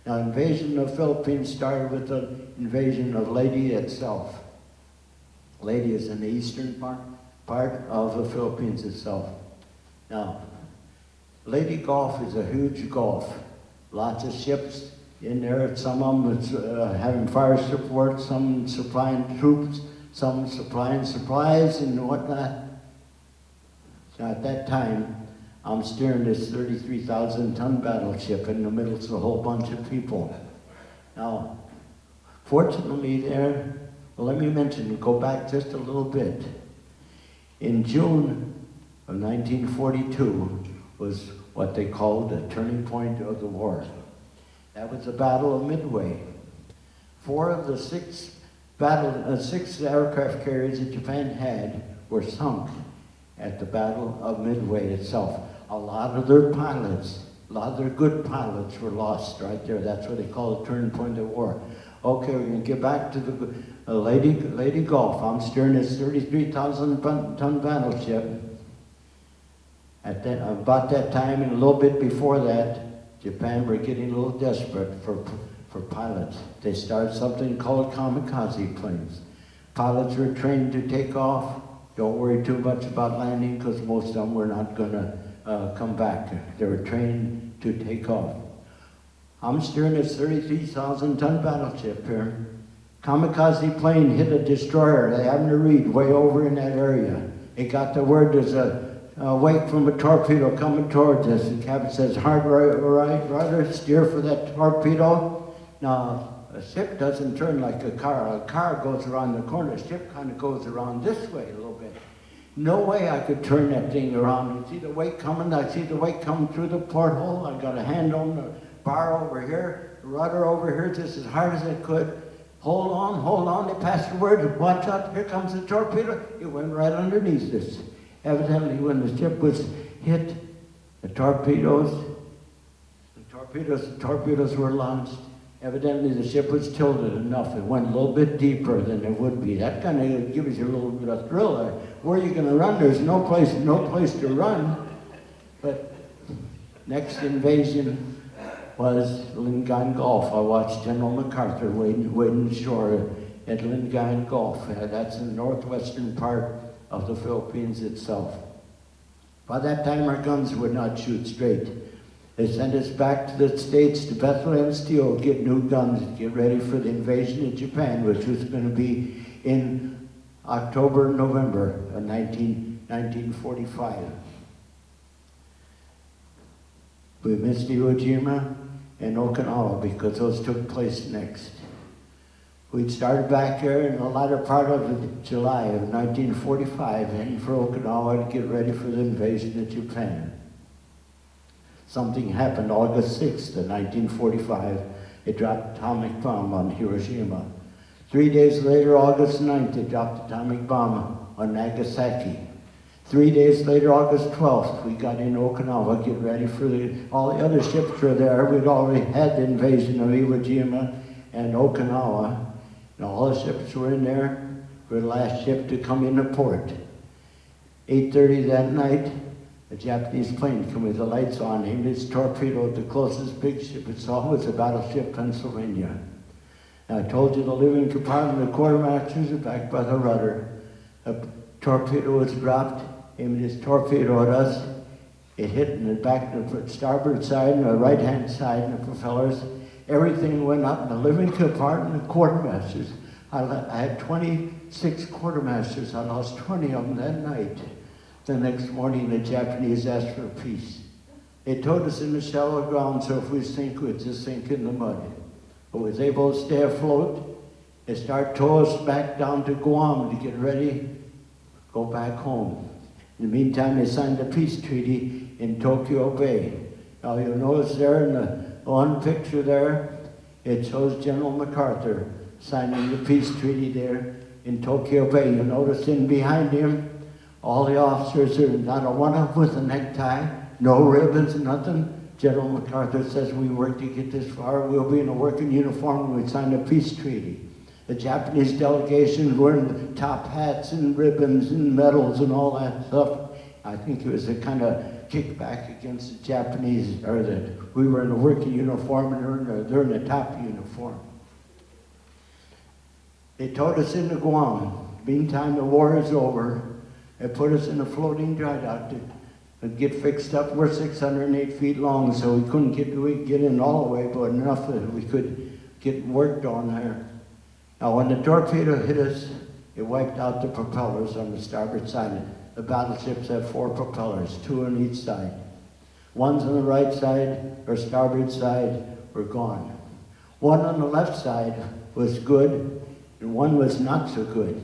Now, invasion of the Philippines started with the invasion of Leyte itself. Leyte is in the eastern part of the Philippines itself. Now, Leyte Gulf is a huge gulf. Lots of ships in there. Some of them was having fire support, some supplying troops, some supplying supplies and whatnot. So at that time, I'm steering this 33,000-ton battleship in the middle of a whole bunch of people. Now, fortunately there, well, let me go back just a little bit. In June of 1942 was what they called the turning point of the war. That was the Battle of Midway. 4 of the 6 aircraft carriers that Japan had were sunk at the Battle of Midway itself. A lot of their pilots, a lot of their good pilots were lost right there. That's what they call the turning point of the war. Okay, we're gonna get back to the Leyte Gulf. I'm steering this 33,000-ton battleship. About that time and a little bit before that, Japan were getting a little desperate for pilots. They started something called kamikaze planes. Pilots were trained to take off. Don't worry too much about landing because most of them were not gonna come back. They were trained to take off. I'm steering this 33,000-ton battleship here. Kamikaze plane hit a destroyer, the Abner Reed, way over in that area. It got the word there's a wake from a torpedo coming towards us. The captain says, hard right, rudder, steer for that torpedo. Now, a ship doesn't turn like a car. A car goes around the corner. A ship kind of goes around this way a little bit. No way I could turn that thing around. You see the wake coming? I see the wake coming through the porthole. I got a hand on the bar over here, the rudder over here, just as hard as I could. Hold on. They passed the word. Watch out, here comes the torpedo. It went right underneath us. Evidently, when the ship was hit, the torpedoes were launched. Evidently, the ship was tilted enough. It went a little bit deeper than it would be. That kind of gives you a little bit of thrill there. Where are you going to run? There's no place to run. But next invasion was Lingayen Gulf. I watched General MacArthur wading ashore at Lingayen Gulf. That's in the northwestern part of the Philippines itself. By that time, our guns would not shoot straight. They sent us back to the States, to Bethlehem Steel, get new guns, get ready for the invasion of Japan, which was going to be in October, November of 1945. We missed Iwo Jima and Okinawa because those took place next. We'd started back here in the latter part of July of 1945, heading for Okinawa to get ready for the invasion of Japan. Something happened August 6th of 1945. It dropped atomic bomb on Hiroshima. 3 days later, August 9th, it dropped atomic bomb on Nagasaki. 3 days later, August 12th, we got in Okinawa, get ready for all the other ships were there. We'd already had the invasion of Iwo Jima and Okinawa. And all the ships were in there. We were the last ship to come into port. 8:30 that night, a Japanese plane came with the lights on, aimed its torpedo at the closest big ship it saw was the battleship Pennsylvania. Now, I told you the living compartment, the quartermasters are back by the rudder. A torpedo was dropped, aimed its torpedo at us. It hit in the back, the starboard side and the right-hand side, and the propellers. Everything went up in the living compartment, the quartermasters. I had 26 quartermasters. I lost 20 of them that night. The next morning, the Japanese asked for peace. They towed us in the shallow ground, so if we sink, we'd just sink in the mud. But we was able to stay afloat. They started towing us back down to Guam to get ready, go back home. In the meantime, they signed a peace treaty in Tokyo Bay. Now, you'll notice there in the one picture there, it shows General MacArthur signing the peace treaty there in Tokyo Bay. You'll notice in behind him, all the officers are not a one of them with a necktie, no ribbons, nothing. General MacArthur says, we worked to get this far. We'll be in a working uniform when we sign a peace treaty. The Japanese delegation wearing top hats and ribbons and medals and all that stuff. I think it was a kind of kickback against the Japanese, or that we were in a working uniform and they're in a top uniform. They towed us into Guam. Meantime, the war is over. They put us in a floating dry dock to get fixed up. We're 608 feet long, so we couldn't get in all the way, but enough that we could get worked on there. Now, when the torpedo hit us, it wiped out the propellers on the starboard side. The battleships have 4 propellers, 2 on each side. One's on the right side, or starboard side, were gone. One on the left side was good, and one was not so good.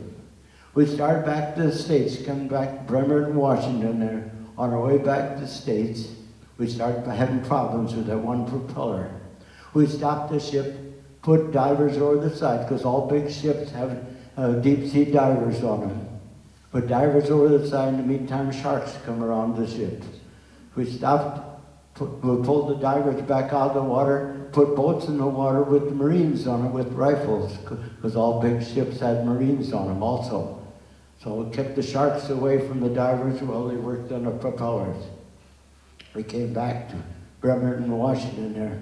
We started back to the States, coming back to Bremerton, Washington there. On our way back to the States, we started having problems with that one propeller. We stopped the ship, put divers over the side, because all big ships have deep sea divers on them. Put divers over the side. In the meantime, sharks come around the ship. We stopped, we pulled the divers back out of the water, put boats in the water with the Marines on them with rifles, because all big ships had Marines on them also. So we kept the sharks away from the divers while they worked on the propellers. We came back to Bremerton, Washington there.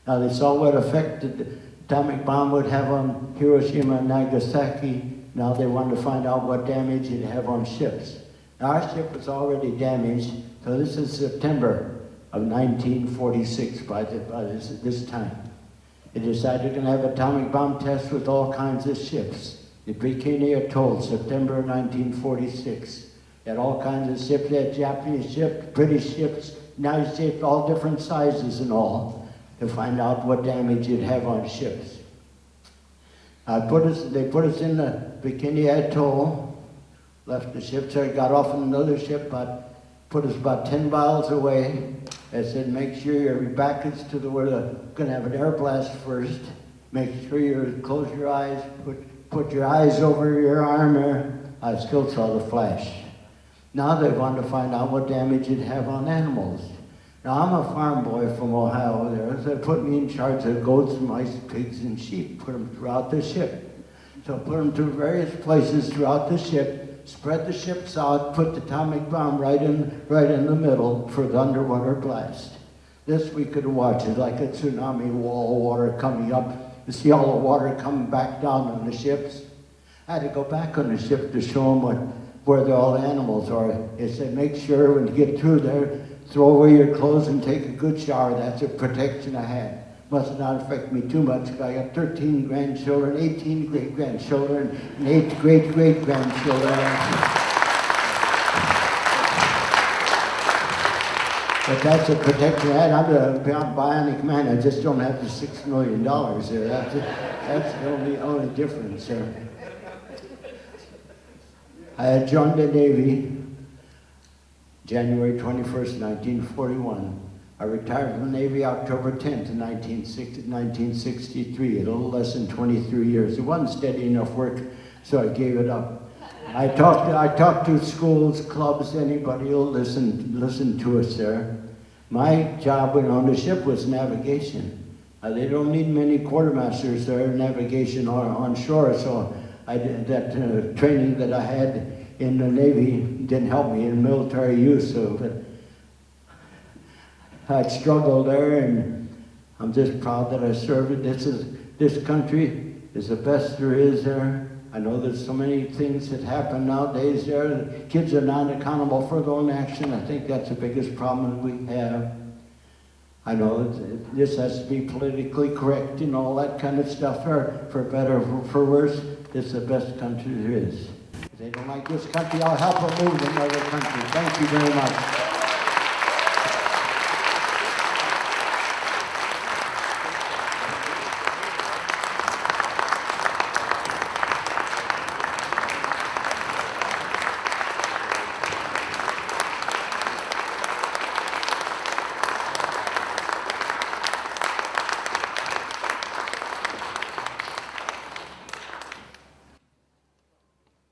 Now they saw what effect the atomic bomb would have on Hiroshima and Nagasaki. Now they wanted to find out what damage it'd have on ships. Now our ship was already damaged, so this is September of 1946 by this time. They decided they're going to have atomic bomb tests with all kinds of ships. The Bikini Atoll, September 1946. They had all kinds of ships. They had Japanese ships, British ships, United States, all different sizes and all, to find out what damage it'd have on ships. They put us in the Bikini Atoll, left the ship there, got off on another ship, put us about 10 miles away. They said, make sure your back is to where they're going to have an air blast first. Make sure you close your eyes, put your eyes over your arm there. I still saw the flash. Now they wanted to find out what damage it'd have on animals. Now I'm a farm boy from Ohio there, so they put me in charge of goats, mice, pigs, and sheep, put them throughout the ship. So put them to various places throughout the ship, spread the ships out, put the atomic bomb right in the middle for the underwater blast. This we could watch. It's like a tsunami wall, water coming up. You see all the water coming back down on the ships. I had to go back on the ship to show them where all the animals are. They said, make sure when you get through there, throw away your clothes and take a good shower. That's a protection I had. Must not affect me too much, because I got 13 grandchildren, 18 great-grandchildren, and 8 great-great-grandchildren. But that's a protection I had. I'm a bionic man. I just don't have the $6 million there. That's the only difference there. I had joined the Navy January 21st, 1941. I retired from the Navy October 10th, 1963, a little less than 23 years. It wasn't steady enough work, so I gave it up. I talked to schools, clubs, anybody who'll listen to us there. My job on the ship was navigation. They don't need many quartermasters there, navigation on shore, so I did that training that I had in the Navy didn't help me in military use, so I'd struggled there, and I'm just proud that I served it. This country is the best there is there. I know there's so many things that happen nowadays there. The kids are not accountable for their own action. I think that's the biggest problem we have. I know this has to be politically correct and all that kind of stuff. For better or for worse, it's the best country there is. If they don't like this country, I'll help them move to another country. Thank you very much.